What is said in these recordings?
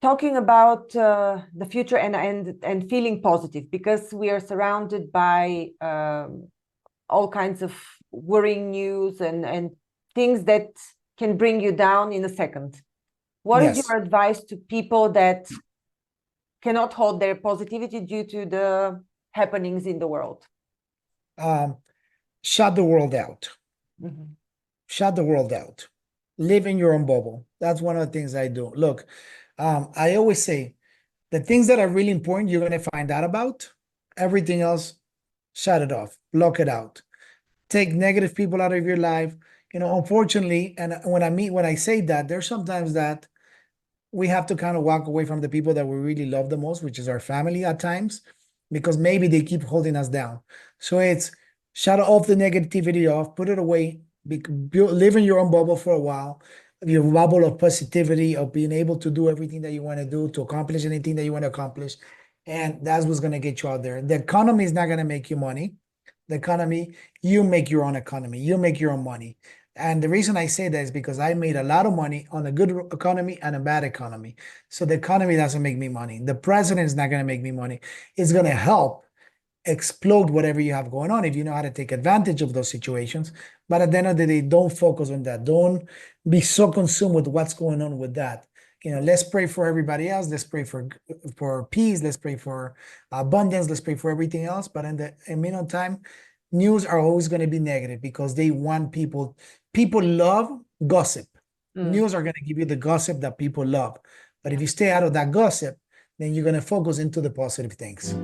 talking about the future and feeling positive, because we are surrounded by all kinds of worrying news and things that can bring you down in a second. What is Yes. your advice to people that cannot hold their positivity due to the happenings in the world? Shut the world out. Mhm. Shut the world out. Live in your own bubble. That's one of the things I do. Look, I always say the things that are really important, you're going to find out about. Everything else, shut it off, block it out. Take negative people out of your life. Unfortunately, and when I say that, there's sometimes that we have to kind of walk away from the people that we really love the most, which is our family at times, because maybe they keep holding us down. So it's shut off the negativity off, put it away, live in your own bubble for a while, your bubble of positivity, of being able to do everything that you want to do, to accomplish anything that you want to accomplish. And that's what's going to get you out there. The economy is not going to make you money. The economy, you make your own economy, you make your own money. And the reason I say that is because I made a lot of money on a good economy and a bad economy. So the economy doesn't make me money. The president is not going to make me money. It's going to help explode whatever you have going on if you know how to take advantage of those situations. But at the end of the day, don't focus on that. Don't be so consumed with what's going on with that. Let's pray for everybody else. Let's pray for peace. Let's pray for abundance. Let's pray for everything else. But in the meantime, news are always going to be negative because they want people love gossip. News are going to give you the gossip that people love. But if you stay out of that gossip, then you're going to focus into the positive things.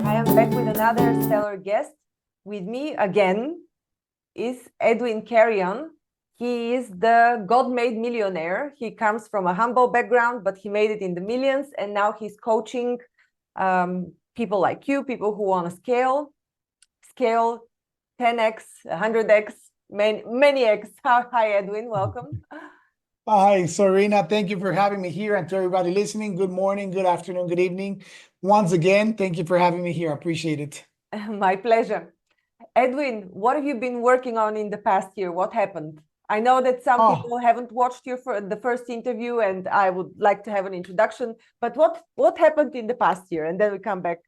I am back with another stellar guest. With me again is Edwin Carrion. He is the God-made millionaire. He comes from a humble background, but he made it in the millions. And now he's coaching people like you, people who want to scale 10x, 100x, many x. Hi, Edwin. Welcome. Hi, Serena. Thank you for having me here. And to everybody listening, good morning, good afternoon, good evening. Once again, thank you for having me here. I appreciate it. My pleasure. Edwin, what have you been working on in the past year? What happened? I know that some people haven't watched the first interview, and I would like to have an introduction. But what happened in the past year? And then we come back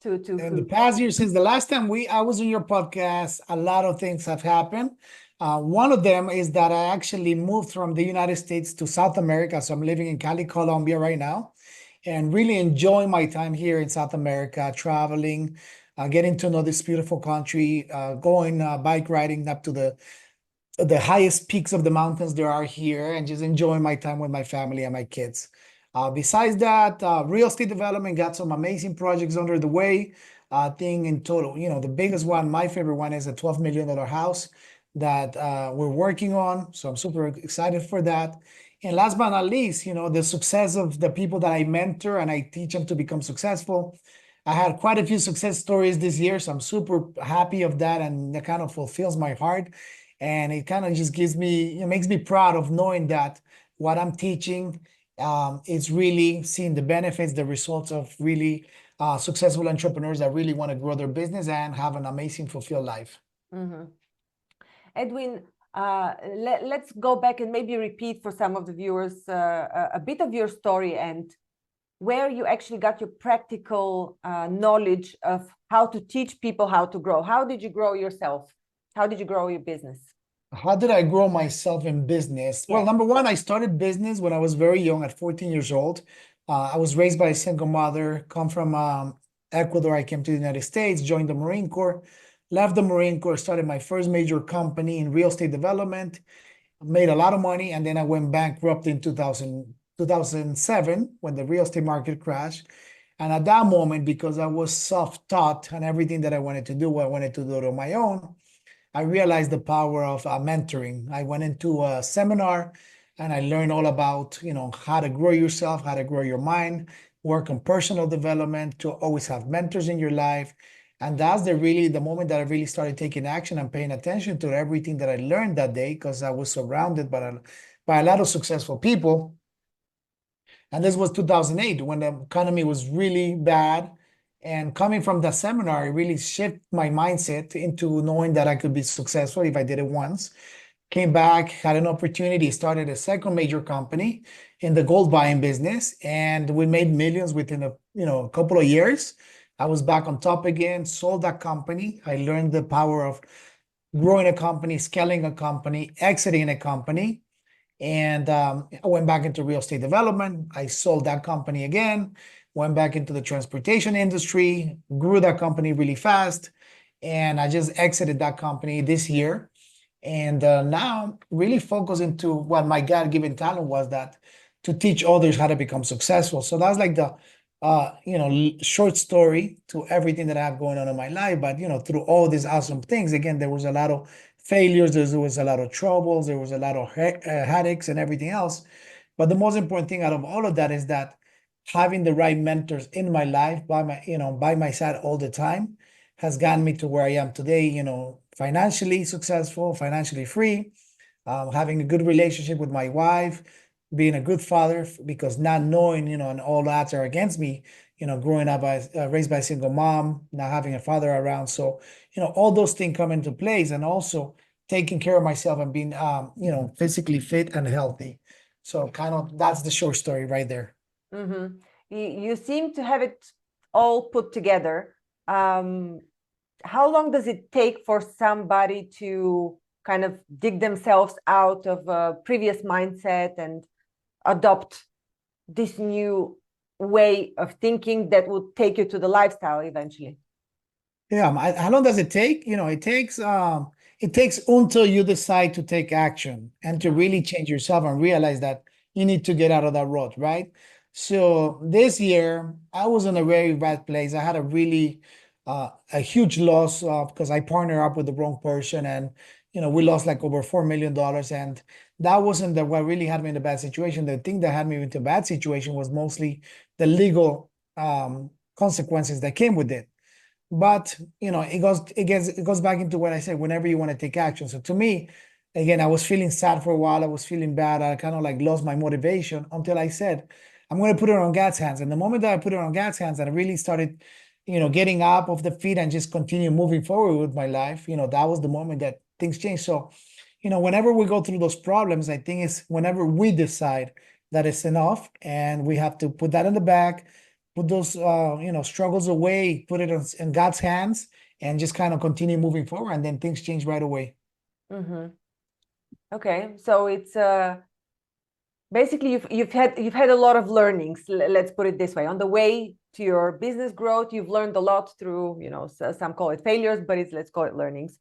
to In the past year, since the last time I was on your podcast, a lot of things have happened. One of them is that I actually moved from the United States to South America. So I'm living in Cali, Colombia right now, and really enjoying my time here in South America, traveling, getting to know this beautiful country, going bike riding up to the highest peaks of the mountains there are here, and just enjoying my time with my family and my kids. Besides that, real estate development, got some amazing projects under the way. Thing in total, the biggest one, my favorite one, is a $12 million house that we're working on. So I'm super excited for that. And last but not least, the success of the people that I mentor and I teach them to become successful. I had quite a few success stories this year, so I'm super happy of that, and it kind of fulfills my heart. And it kind of just makes me proud of knowing that what I'm teaching is really seeing the benefits, the results of really successful entrepreneurs that really want to grow their business and have an amazing, fulfilled life. Mm-hmm. Edwin, let's go back and maybe repeat for some of the viewers a bit of your story and where you actually got your practical knowledge of how to teach people how to grow. How did you grow yourself? How did you grow your business? How did I grow myself in business? Well, number one, I started business when I was very young, at 14 years old. I was raised by a single mother, come from Ecuador. I came to the United States, joined the Marine Corps, left the Marine Corps, started my first major company in real estate development, made a lot of money, and then I went bankrupt in 2007 when the real estate market crashed. And at that moment, because I was self-taught and everything that I wanted to do, I wanted to do it on my own. I realized the power of mentoring. I went into a seminar and I learned all about, how to grow yourself, how to grow your mind, work on personal development, to always have mentors in your life. And that's the moment that I really started taking action and paying attention to everything that I learned that day, because I was surrounded by a lot of successful people. And this was 2008 when the economy was really bad. And coming from that seminar, it really shifted my mindset into knowing that I could be successful if I did it once. came back, had an opportunity, started a second major company in the gold buying business, and we made millions within a couple of years. I was back on top again, sold that company. I learned the power of growing a company, scaling a company, exiting a company. And I went back into real estate development. I sold that company again, went back into the transportation industry, grew that company really fast. And I just exited that company this year. And now really focus into what my God-given talent was, that to teach others how to become successful. So that's like the short story to everything that I have going on in my life. But through all these awesome things, again, there was a lot of failures, there was a lot of troubles, there was a lot of headaches and everything else. But the most important thing out of all of that is that having the right mentors in my life by my side all the time has gotten me to where I am today, financially successful, financially free, having a good relationship with my wife, being a good father, because not knowing, and all odds are against me, growing up raised by a single mom, not having a father around. So, all those things come into place, and also taking care of myself and being, physically fit and healthy. So kind of that's the short story right there. Mm-hmm. You seem to have it all put together. How long does it take for somebody to kind of dig themselves out of a previous mindset and adopt this new way of thinking that will take you to the lifestyle eventually? Yeah, how long does it take? It takes until you decide to take action and to really change yourself and realize that you need to get out of that rut, right? So this year, I was in a very bad place. I had a huge loss because I partnered up with the wrong person, and we lost like over $4 million, and that wasn't what really had me in a bad situation. The thing that had me into a bad situation was mostly the legal consequences that came with it. But it goes back into what I said, whenever you want to take action. So to me, again, I was feeling sad for a while. I was feeling bad. I kind of like lost my motivation until I said, I'm going to put it on God's hands. And the moment that I put it on God's hands and I really started, getting up off the feet and just continue moving forward with my life, that was the moment that things changed. So, whenever we go through those problems, I think it's whenever we decide that it's enough and we have to put that in the back, put those struggles away, put it in God's hands, and just kind of continue moving forward, and then things change right away. Mm-hmm. Okay, so it's basically you've had a lot of learnings. Let's put it this way: on the way to your business growth, you've learned a lot through, some call it failures, but let's call it learnings.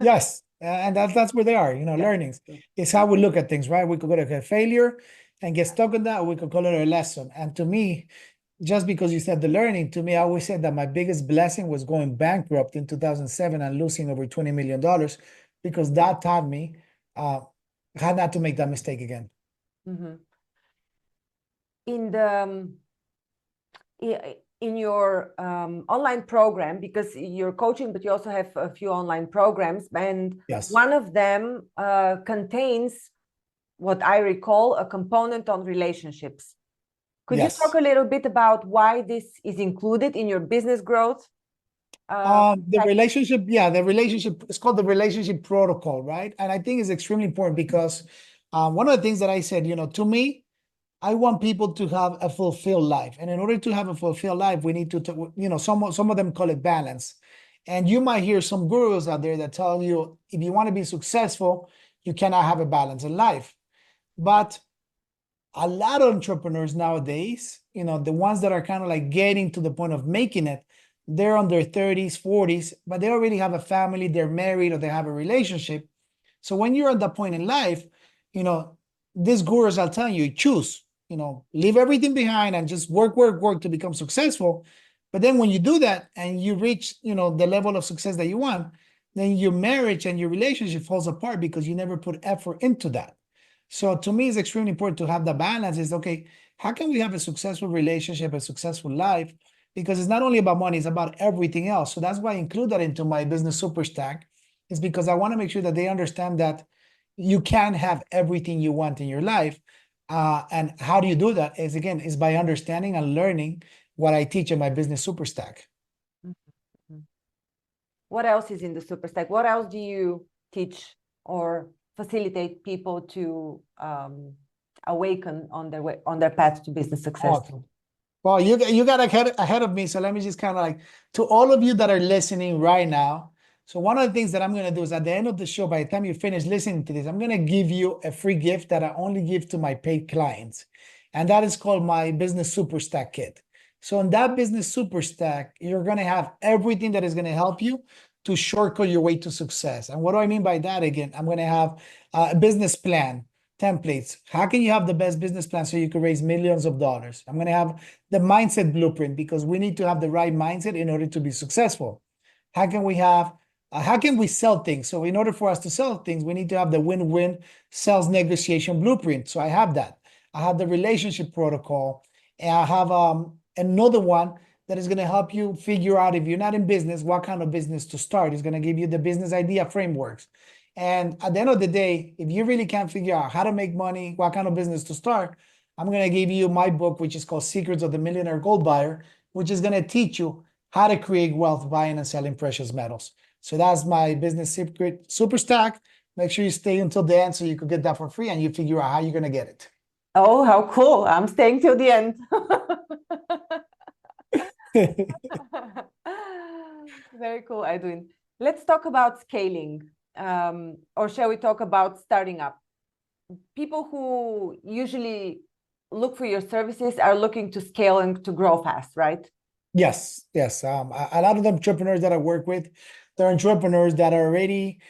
Yes, and that's where they are, Yeah. learnings. It's how we look at things, right? We could go to a failure and get stuck in that, or we could call it a lesson. And to me, just because you said the learning, to me, I always said that my biggest blessing was going bankrupt in 2007 and losing over $20 million, because that taught me how not to make that mistake again. Mm-hmm. In the in your online program, because you're coaching, but you also have a few online programs, and Yes. one of them contains, what I recall, a component on relationships. Could you talk a little bit about why this is included in your business growth? The relationship, it's called the relationship protocol, right? And I think it's extremely important because one of the things that I said, to me, I want people to have a fulfilled life. And in order to have a fulfilled life, we need to, some of them call it balance. And you might hear some gurus out there that tell you, if you want to be successful, you cannot have a balance in life. But a lot of entrepreneurs nowadays, the ones that are kind of like getting to the point of making it, they're on their 30s, 40s, but they already have a family, they're married, or they have a relationship. So when you're at that point in life, these gurus are telling you, choose, leave everything behind and just work, work, work to become successful. But then when you do that and you reach, the level of success that you want, then your marriage and your relationship falls apart because you never put effort into that. So to me, it's extremely important to have the balance. Is okay, how can we have a successful relationship, a successful life? Because it's not only about money, it's about everything else. So that's why I include that into my Business Superstack, is because I want to make sure that they understand that you can have everything you want in your life. And how do you do that? Is by understanding and learning what I teach in my Business Superstack. What else is in the Superstack? What else do you teach or facilitate people to awaken on their way, on their path to business success? Awesome. Well, you got ahead of me, so let me just kind of like, to all of you that are listening right now. So one of the things that I'm going to do is at the end of the show, by the time you finish listening to this, I'm going to give you a free gift that I only give to my paid clients. And that is called my Business Superstack kit. So in that Business Superstack, you're going to have everything that is going to help you to shortcut your way to success. And what do I mean by that? Again, I'm going to have a business plan, templates. How can you have the best business plan so you can raise millions of dollars? I'm going to have the mindset blueprint, because we need to have the right mindset in order to be successful. How can we sell things? So in order for us to sell things, we need to have the win-win sales negotiation blueprint. So I have that. I have the relationship protocol, and I have another one that is going to help you figure out, if you're not in business, what kind of business to start. It's going to give you the business idea frameworks. And at the end of the day, if you really can't figure out how to make money, what kind of business to start, I'm going to give you my book, which is called Secrets of the Millionaire Gold Buyer, which is going to teach you how to create wealth buying and selling precious metals. So that's my Business Secret Superstack. Make sure you stay until the end so you could get that for free and you figure out how you're going to get it. Oh, how cool. I'm staying till the end. Very cool, Edwin. Let's talk about scaling. Or shall we talk about starting up? People who usually look for your services are looking to scale and to grow fast, right? Yes. A lot of the entrepreneurs that I work with, they're entrepreneurs that are already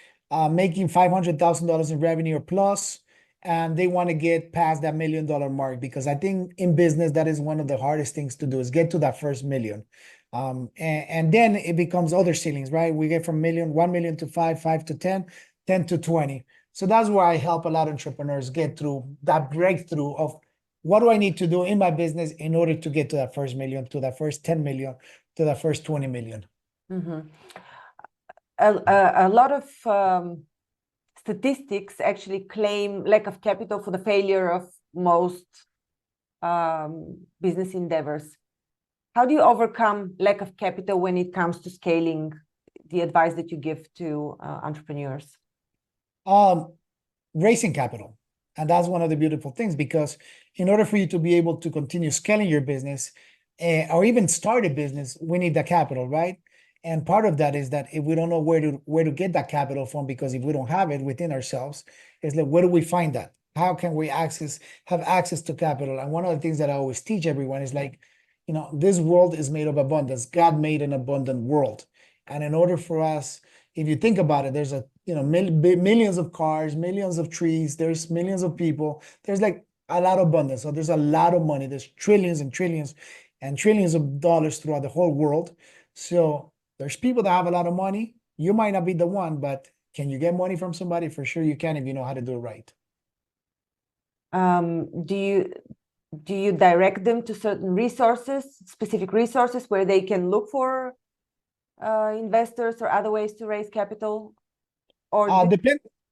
making $500,000 in revenue or plus, and they want to get past that $1 million mark, because I think in business, that is one of the hardest things to do, is get to that first million. And then it becomes other ceilings, right? We get from 1 million to 5 to 10, 10 to 20. So that's where I help a lot of entrepreneurs get through that breakthrough of, what do I need to do in my business in order to get to that first million, to that first 10 million, to that first 20 million? Mm-hmm. A lot of statistics actually claim lack of capital for the failure of most business endeavors. How do you overcome lack of capital when it comes to scaling? The advice that you give to entrepreneurs? Raising capital. And that's one of the beautiful things, because in order for you to be able to continue scaling your business or even start a business, we need the capital, right? And part of that is that if we don't know where to get that capital from, because if we don't have it within ourselves, it's like, where do we find that? How can we have access to capital? And one of the things that I always teach everyone is like, this world is made of abundance. God made an abundant world. And in order for us, if you think about it, there's millions of cars, millions of trees, there's millions of people, there's like a lot of abundance. So there's a lot of money, there's trillions and trillions and trillions of dollars throughout the whole world. So there's people that have a lot of money. You might not be the one, but can you get money from somebody? For sure you can, if you know how to do it right. Do you direct them to certain resources, specific resources, where they can look for investors or other ways to raise capital? Or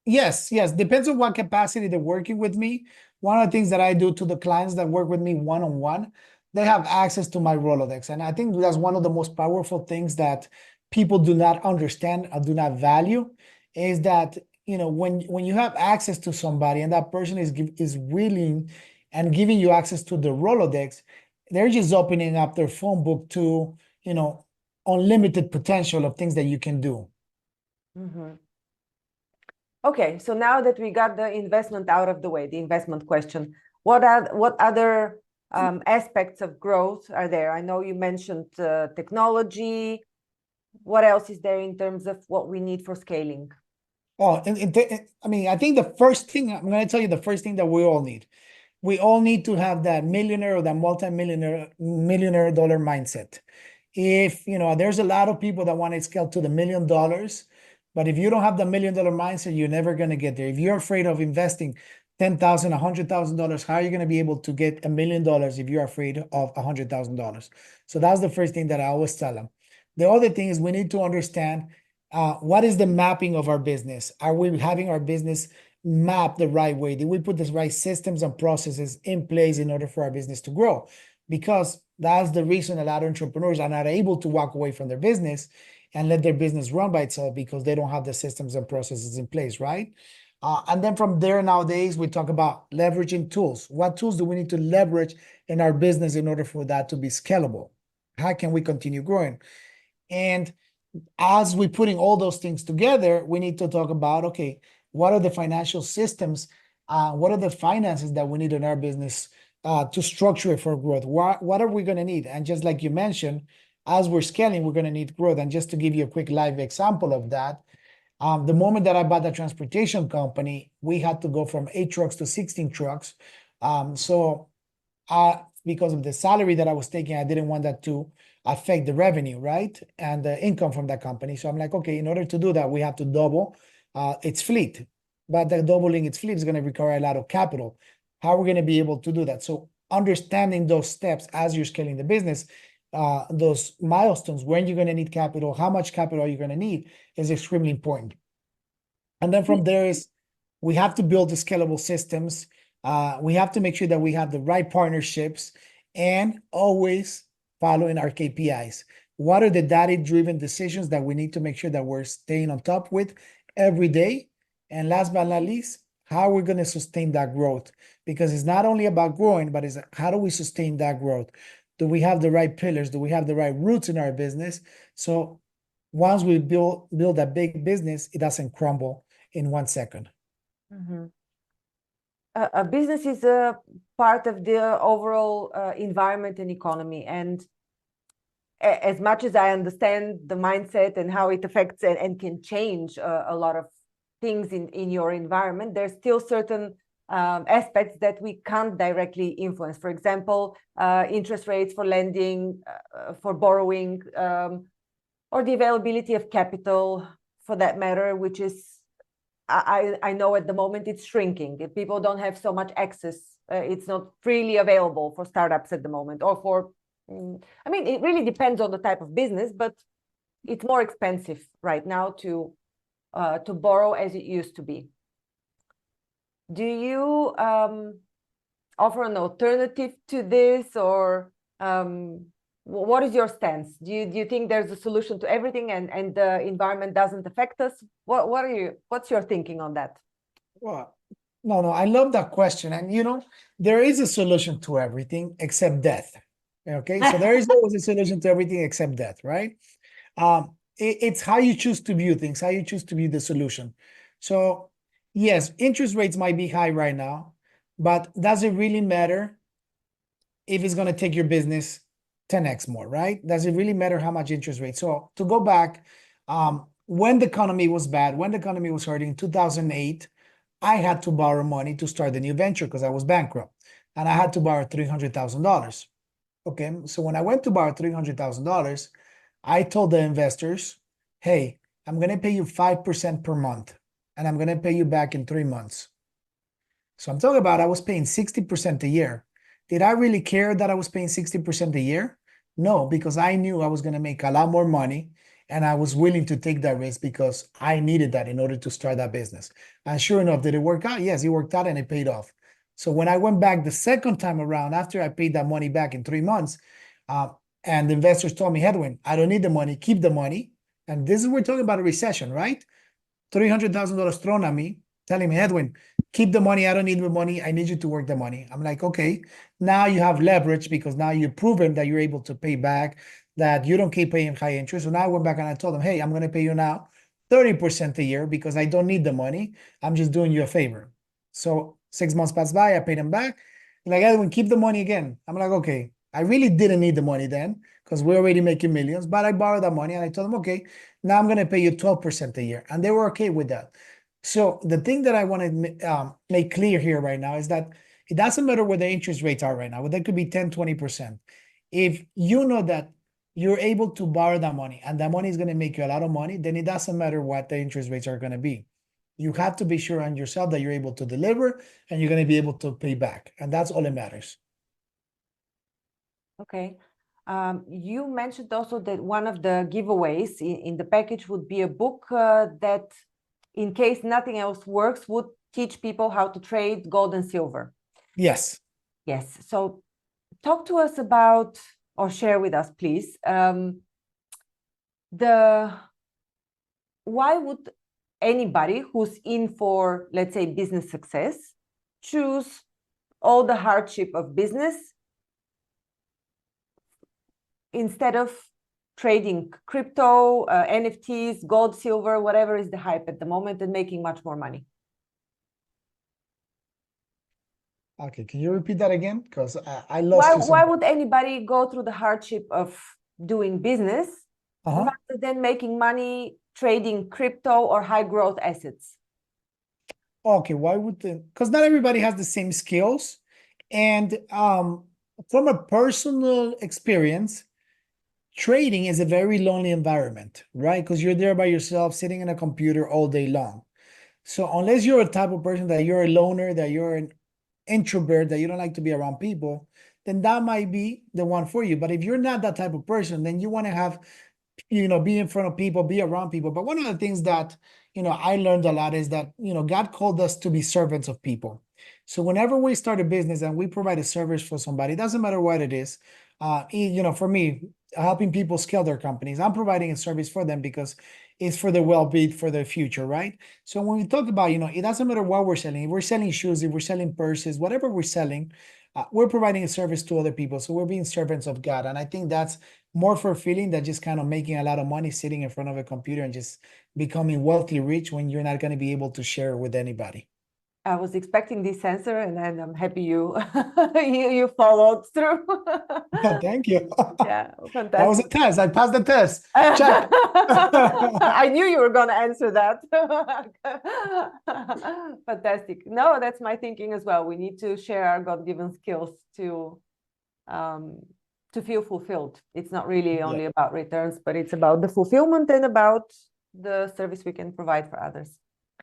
Yes, depends on what capacity they're working with me. One of the things that I do to the clients that work with me one-on-one, they have access to my Rolodex. And I think that's one of the most powerful things that people do not understand or do not value, is that, when you have access to somebody and that person is willing and giving you access to the Rolodex, they're just opening up their phone book to, unlimited potential of things that you can do. Mm-hmm. Okay, so now that we got the investment out of the way, the investment question, what other aspects of growth are there? I know you mentioned technology. What else is there in terms of what we need for scaling? Oh, I think the first thing, I'm going to tell you the first thing that we all need. We all need to have that millionaire or that multi-millionaire dollar mindset. If, there's a lot of people that want to scale to the $1 million, but if you don't have the $1 million mindset, you're never going to get there. If you're afraid of investing $10,000, $100,000, how are you going to be able to get $1 million if you're afraid of $100,000? So that's the first thing that I always tell them. The other thing is, we need to understand what is the mapping of our business. Are we having our business mapped the right way? Did we put the right systems and processes in place in order for our business to grow? Because that's the reason a lot of entrepreneurs are not able to walk away from their business, and let their business run by itself because they don't have the systems and processes in place, right? And then from there, nowadays, we talk about leveraging tools. What tools do we need to leverage in our business in order for that to be scalable? How can we continue growing? And as we're putting all those things together, we need to talk about, okay, what are the financial systems? What are the finances that we need in our business to structure it for growth? What are we going to need? And just like you mentioned, as we're scaling, we're going to need growth. And just to give you a quick live example of that, the moment that I bought the transportation company, we had to go from 8 trucks to 16 trucks. Because of the salary that I was taking, I didn't want that to affect the revenue, right? And the income from that company. So I'm like, okay, in order to do that, we have to double its fleet. But the doubling its fleet is going to require a lot of capital. How are we going to be able to do that? So understanding those steps as you're scaling the business, those milestones, when you're going to need capital, how much capital are you going to need is extremely important. And then from there is we have to build the scalable systems. We have to make sure that we have the right partnerships and always following our KPIs. What are the data-driven decisions that we need to make sure that we're staying on top with every day? And last but not least, how we're going to sustain that growth. Because it's not only about growing, but it's how do we sustain that growth? Do we have the right pillars? Do we have the right roots in our business? So once we build a big business, it doesn't crumble in 1 second. Mm-hmm. A business is a part of the overall environment and economy. And as much as I understand the mindset and how it affects and can change a lot of things in your environment, there's still certain aspects that we can't directly influence. For example, interest rates for lending, for borrowing, or the availability of capital for that matter, which is, I know at the moment it's shrinking. If people don't have so much access, it's not freely available for startups at the moment, or for, I mean, it really depends on the type of business, but it's more expensive right now to borrow as it used to be. Do you offer an alternative to this, or what is your stance? Do you think there's a solution to everything and the environment doesn't affect us? What's your thinking on that? Well, no, I love that question. And there is a solution to everything except death. Okay, so there is always a solution to everything except death, right? It's how you choose to view things, how you choose to view the solution. So yes, interest rates might be high right now, but does it really matter if it's going to take your business 10x more, right? Does it really matter how much interest rate? So to go back, when the economy was bad, when the economy was hurting in 2008, I had to borrow money to start the new venture because I was bankrupt, and I had to borrow $300,000. Okay, so when I went to borrow $300,000, I told the investors, hey, I'm going to pay you 5% per month, and I'm going to pay you back in 3 months. So I'm talking about I was paying 60% a year. Did I really care that I was paying 60% a year? No, because I knew I was going to make a lot more money, and I was willing to take that risk because I needed that in order to start that business. And sure enough, did it work out? Yes, it worked out and it paid off. So when I went back the second time around, after I paid that money back in 3 months, and the investors told me, Edwin, I don't need the money, keep the money. And this is, we're talking about a recession, right? $300,000 thrown at me, telling me, Edwin, keep the money. I don't need the money. I need you to work the money. I'm like, okay, now you have leverage because now you've proven that you're able to pay back, that you don't keep paying high interest. So now I went back and I told them, hey, I'm going to pay you now 30% a year because I don't need the money. I'm just doing you a favor. So 6 months passed by, I paid them back. Like, Edwin, keep the money again. I'm like, okay, I really didn't need the money then because we're already making millions, but I borrowed that money and I told them, okay, now I'm going to pay you 12% a year. And they were okay with that. So the thing that I want to make clear here right now is that it doesn't matter what the interest rates are right now. Well, that could be 10, 20%. If you know that you're able to borrow that money and that money is going to make you a lot of money, then it doesn't matter what the interest rates are going to be. You have to be sure on yourself that you're able to deliver and you're going to be able to pay back. And that's all that matters. Okay. You mentioned also that one of the giveaways in the package would be a book that, in case nothing else works, would teach people how to trade gold and silver. Yes. Yes. So talk to us about, or share with us, please, the why would anybody who's in for, let's say, business success choose all the hardship of business instead of trading crypto, NFTs, gold, silver, whatever is the hype at the moment, and making much more money? Okay, can you repeat that again? Because I lost you Why some. would anybody go through the hardship of doing business rather than making money trading crypto or high growth assets? Okay, why would the, because not everybody has the same skills. And from a personal experience, trading is a very lonely environment, right? Because you're there by yourself, sitting in a computer all day long. So unless you're a type of person that you're a loner, that you're an introvert, that you don't like to be around people, then that might be the one for you. But if you're not that type of person, then you want to have, be in front of people, be around people. But one of the things that, I learned a lot is that, God called us to be servants of people. So whenever we start a business and we provide a service for somebody, it doesn't matter what it is. For me, helping people scale their companies, I'm providing a service for them because it's for their well-being, for their future, right? So when we talk about, it doesn't matter what we're selling. If we're selling shoes, if we're selling purses, whatever we're selling, we're providing a service to other people. So we're being servants of God. And I think that's more fulfilling than just kind of making a lot of money sitting in front of a computer and just becoming wealthy rich when you're not going to be able to share with anybody. I was expecting this answer, and then I'm happy you you followed through. Thank you. Yeah, That was a fantastic. test. I passed the test. Check. I knew you were going to answer that. Fantastic. No, that's my thinking as well. We need to share our God-given skills to feel fulfilled. It's not really only about returns, but it's about the fulfillment and about the service we can provide for others.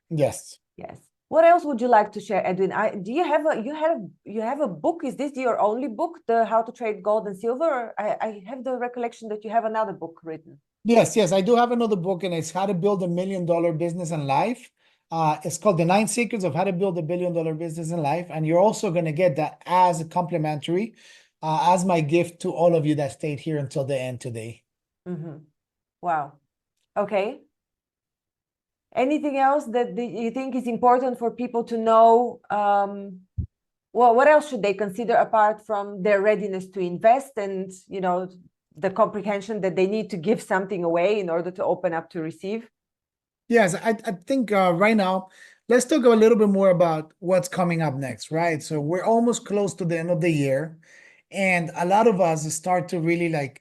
Yes. Yes. What else would you like to share, Edwin? Do you have a book? Is this your only book, the How to Trade Gold and Silver? I have the recollection that you have another book written. Yes, I do have another book, and it's How to Build $1 Million Business and Life. It's called The 9 Secrets of How to Build $1 Billion Business and Life. And you're also going to get that as a complimentary, as my gift to all of you that stayed here until the end today. Wow. Okay. Anything else that you think is important for people to know? Well, what else should they consider apart from their readiness to invest and, the comprehension that they need to give something away in order to open up to receive? Yes, I think right now, let's talk a little bit more about what's coming up next, right? So we're almost close to the end of the year, and a lot of us start to really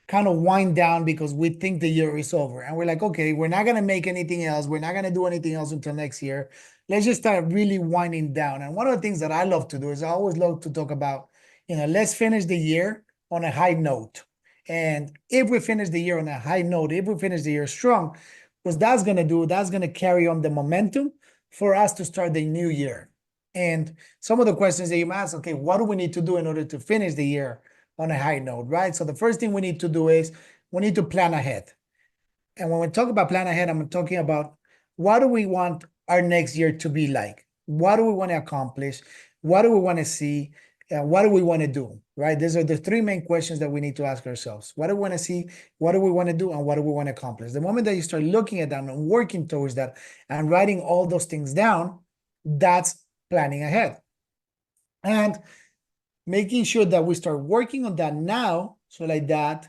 kind of wind down because we think the year is over. And we're like, okay, we're not going to make anything else. We're not going to do anything else until next year. Let's just start really winding down. And one of the things that I love to do is I always love to talk about, let's finish the year on a high note. And if we finish the year on a high note, if we finish the year strong, what that's going to that's going to carry on the momentum for us to start the new year. And some of the questions that you ask, okay, what do we need to do in order to finish the year on a high note, right? So the first thing we need to do is we need to plan ahead. And when we talk about plan ahead, I'm talking about what do we want our next year to be like? What do we want to accomplish? What do we want to see? What do we want to do, right? These are the three main questions that we need to ask ourselves. What do we want to see? What do we want to do? And what do we want to accomplish? The moment that you start looking at them and working towards that and writing all those things down, that's planning ahead. And making sure that we start working on that now, so like that,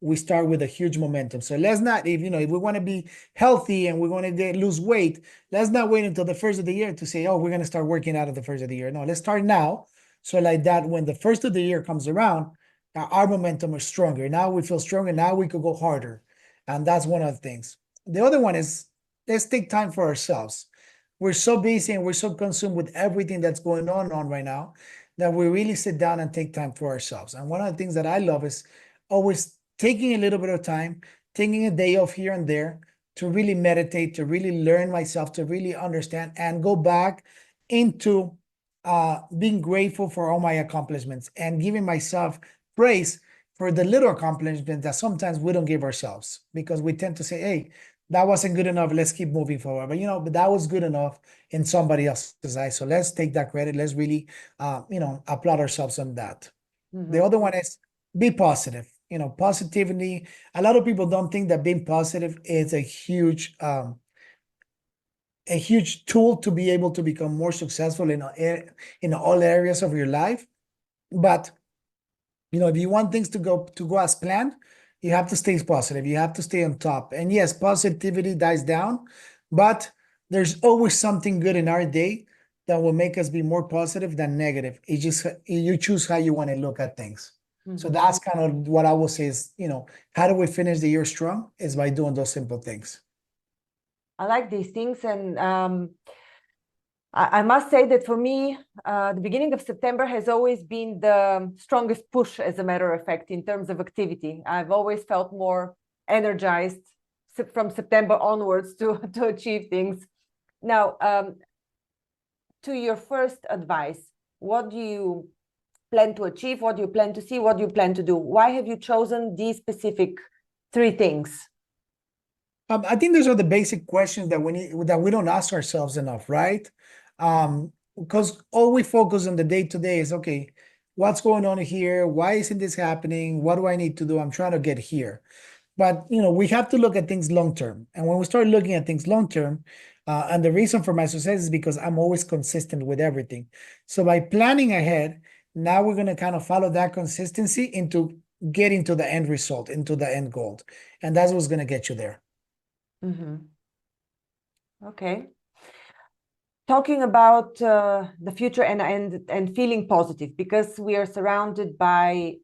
we start with a huge momentum. So let's not, if we want to be healthy and we want to lose weight, let's not wait until the first of the year to say, oh, we're going to start working out at the first of the year. No, let's start now. So like that, when the first of the year comes around, our momentum is stronger. Now we feel stronger. Now we could go harder. And that's one of the things. The other one is, let's take time for ourselves. We're so busy and we're so consumed with everything that's going on right now that we really sit down and take time for ourselves. And one of the things that I love is always taking a little bit of time, taking a day off here and there to really meditate, to really learn myself, to really understand and go back into being grateful for all my accomplishments and giving myself praise for the little accomplishments that sometimes we don't give ourselves, because we tend to say, hey, that wasn't good enough, let's keep moving forward. But that was good enough in somebody else's eyes. So let's take that credit. Let's really, applaud ourselves on that. The other one is be positive. positivity. A lot of people don't think that being positive is a huge tool to be able to become more successful in all areas of your life. But if you want things to go as planned, you have to stay positive. You have to stay on top. And yes, positivity dies down, but there's always something good in our day that will make us be more positive than negative. It just you choose how you want to look at things. So that's kind of what I will say is, how do we finish the year strong? Is by doing those simple things. I like these things, and I must say that for me, the beginning of September has always been the strongest push, as a matter of fact, in terms of activity. I've always felt more energized from September onwards to achieve things. Now, to your first advice, what do you plan to achieve? What do you plan to see? What do you plan to do? Why have you chosen these specific 3 things? I think those are the basic questions that we don't ask ourselves enough, right? Because all we focus on the day to day is, okay, what's going on here? Why isn't this happening? What do I need to do? I'm trying to get here. But we have to look at things long term. And when we start looking at things long term, and the reason for my success is because I'm always consistent with everything. So by planning ahead, now we're going to kind of follow that consistency into getting to the end result, into the end goal. And that's what's going to get you there. Okay. Talking about the future and feeling positive, because we are surrounded by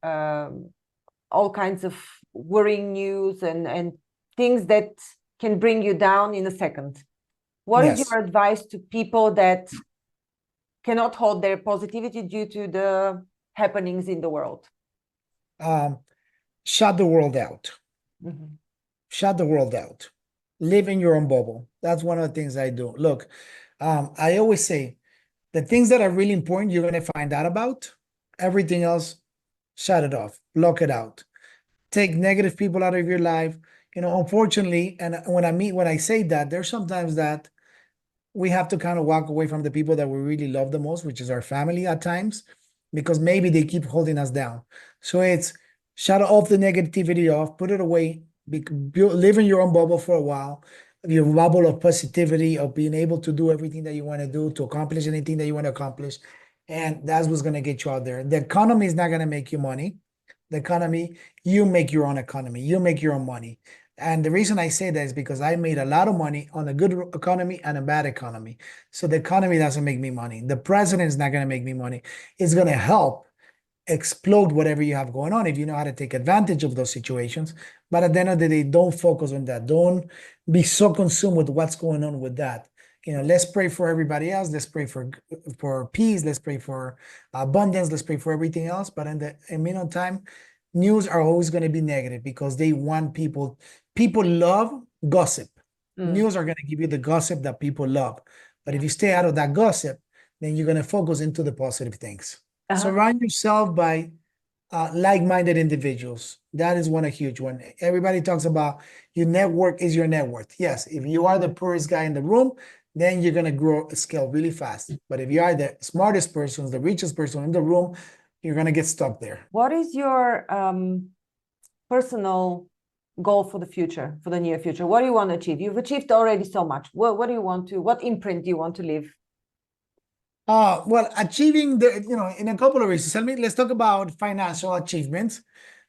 all kinds of worrying news and things that can bring you down in a second. What is your advice to people that cannot hold their positivity due to the happenings in the world? Shut the world out. Shut the world out. Live in your own bubble. That's one of the things I do. Look, I always say the things that are really important, you're going to find out about. Everything else, shut it off, block it out. Take negative people out of your life. Unfortunately, and when I say that, there's sometimes that we have to kind of walk away from the people that we really love the most, which is our family at times, because maybe they keep holding us down. So it's shut off the negativity off, put it away, live in your own bubble for a while, your bubble of positivity, of being able to do everything that you want to do, to accomplish anything that you want to accomplish. And that's what's going to get you out there. The economy is not going to make you money. The economy, you make your own economy. You make your own money. And the reason I say that is because I made a lot of money on a good economy and a bad economy. So the economy doesn't make me money. The president is not going to make me money. It's going to help explode whatever you have going on if you know how to take advantage of those situations. But at the end of the day, don't focus on that. Don't be so consumed with what's going on with that. Let's pray for everybody else. Let's pray for peace. Let's pray for abundance. Let's pray for everything else. But in the meantime, news are always going to be negative because they want people love gossip. News are going to give you the gossip that people love. But if you stay out of that gossip, then you're going to focus into the positive things. Surround yourself by like-minded individuals. That is a huge one. Everybody talks about your network is your net worth. Yes, if you are the poorest guy in the room, then you're going to grow a scale really fast. But if you are the smartest person, the richest person in the room, you're going to get stuck there. What is your personal goal for the future, for the near future? What do you want to achieve? You've achieved already so much. What do you want to, what imprint do you want to leave? Well, achieving in a couple of reasons. Let's talk about financial achievements.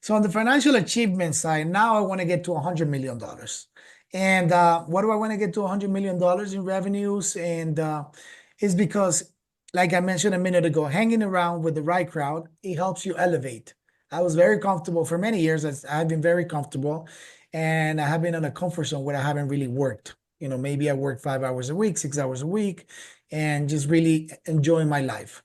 So on the financial achievement side, now I want to get to $100 million. And what do I want to get to $100 million in revenues? And it's because, like I mentioned a minute ago, hanging around with the right crowd, it helps you elevate. I was very comfortable for many years. I've been very comfortable, and I have been in a comfort zone where I haven't really worked. Maybe I work 5 hours a week, 6 hours a week, and just really enjoying my life.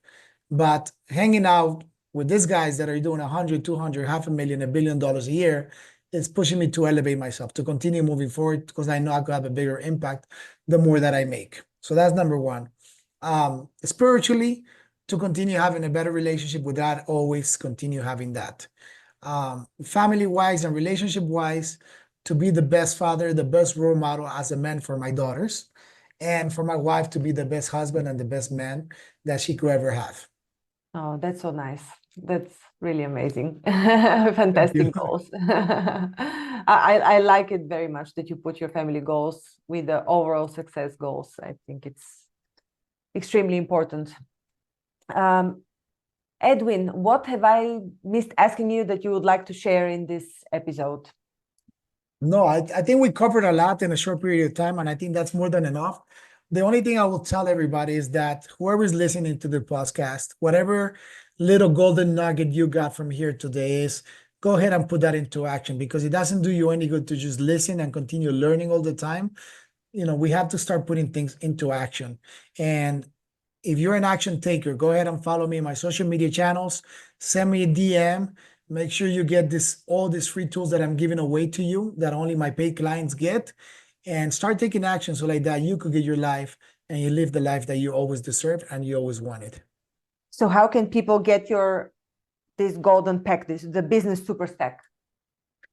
But hanging out with these guys that are doing 100, 200, $500,000, $1 billion a year, it's pushing me to elevate myself, to continue moving forward, because I know I could have a bigger impact the more that I make. So that's number one. Spiritually, to continue having a better relationship with God, always continue having that. Family-wise and relationship-wise, to be the best father, the best role model as a man for my daughters, and for my wife to be the best husband and the best man that she could ever have. Oh, that's so nice. That's really amazing. Fantastic goals. I like it very much that you put your family goals with the overall success goals. I think it's extremely important. Edwin, what have I missed asking you that you would like to share in this episode? No, I think we covered a lot in a short period of time, and I think that's more than enough. The only thing I will tell everybody is that whoever is listening to the podcast, whatever little golden nugget you got from here today is, go ahead and put that into action, because it doesn't do you any good to just listen and continue learning all the time. We have to start putting things into action. And if you're an action taker, go ahead and follow me in my social media channels. Send me a DM. Make sure you get all these free tools that I'm giving away to you that only my paid clients get, and start taking action so like that you could get your life and you live the life that you always deserved and you always wanted. So how can people get this golden pack, the Business Superstack?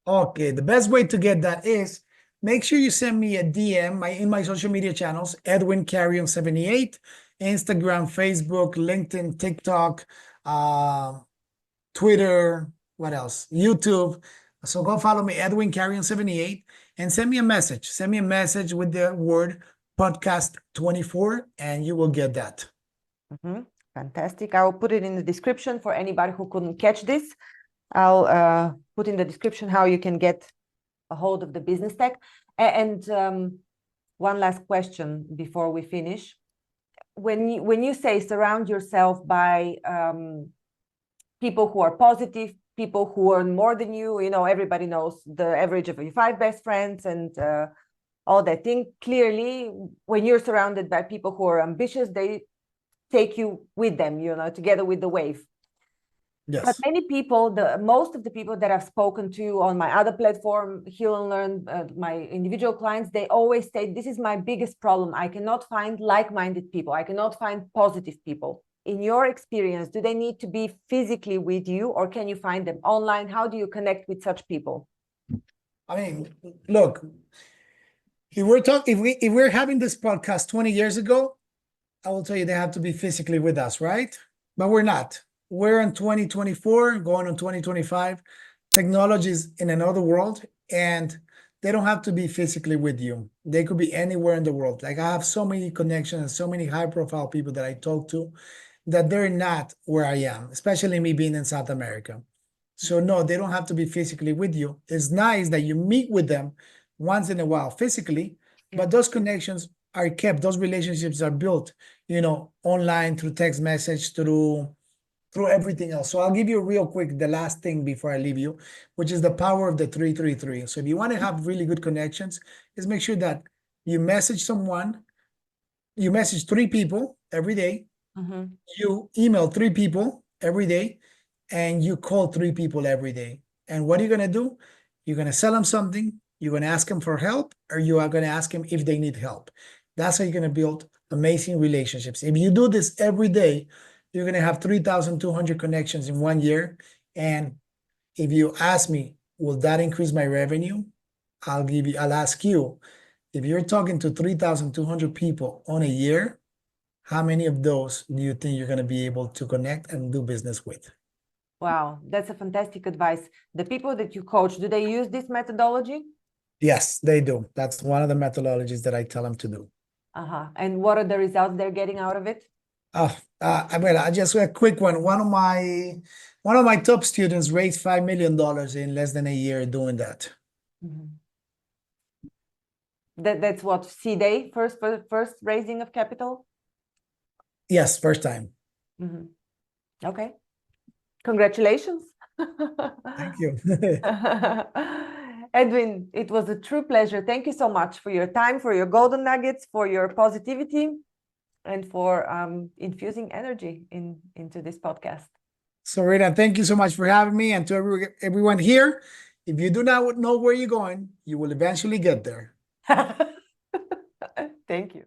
Okay, the best way to get that is make sure you send me a DM in my social media channels, Edwin Carrion 78, Instagram, Facebook, LinkedIn, TikTok, Twitter, what else? YouTube. So go follow me, Edwin Carrion 78, and send me a message. Send me a message with the word podcast 24, and you will get that. Fantastic. I will put it in the description for anybody who couldn't catch this. I'll put in the description how you can get a hold of the Business Stack. And one last question before we finish. When you say surround yourself by people who are positive, people who earn more than you, everybody knows the average of your 5 best friends and all that thing. Clearly, when you're surrounded by people who are ambitious, they take you with them, together with the wave. Yes. But many people, most of the people that I've spoken to on my other platform, Heal and Learn, my individual clients, they always say, this is my biggest problem. I cannot find like-minded people. I cannot find positive people. In your experience, do they need to be physically with you, or can you find them online? How do you connect with such people? I mean, look, if we're having this podcast 20 years ago, I will tell you they have to be physically with us, right? But we're not. We're in 2024, going on 2025. Technology is in another world, and they don't have to be physically with you. They could be anywhere in the world. Like, I have so many connections and so many high-profile people that I talk to that they're not where I am, especially me being in South America. So no, they don't have to be physically with you. It's nice that you meet with them once in a while physically, but those connections are kept. Those relationships are built, online, through text message, through everything else. So I'll give you real quick the last thing before I leave you, which is the power of the 333. So if you want to have really good connections, is make sure that you message 3 people every day. You email 3 people every day, and you call 3 people every day. And what are you going to do? You're going to sell them something. You're going to ask them for help, or you are going to ask them if they need help. That's how you're going to build amazing relationships. If you do this every day, you're going to have 3,200 connections in 1 year. And if you ask me, will that increase my revenue? I'll ask you, if you're talking to 3,200 people on a year, how many of those do you think you're going to be able to connect and do business with? Wow, that's a fantastic advice. The people that you coach, do they use this methodology? Yes, they do. That's one of the methodologies that I tell them to do. And what are the results they're getting out of it? I just a quick one. One of my top students raised $5 million in less than a year doing that. That's what, C-Day, first raising of capital? Yes, first time. Okay. Congratulations. Thank you. Edwin, it was a true pleasure. Thank you so much for your time, for your golden nuggets, for your positivity, and for infusing energy into this podcast. So, Rita, thank you so much for having me. And to everyone here, if you do not know where you're going, you will eventually get there. Thank you.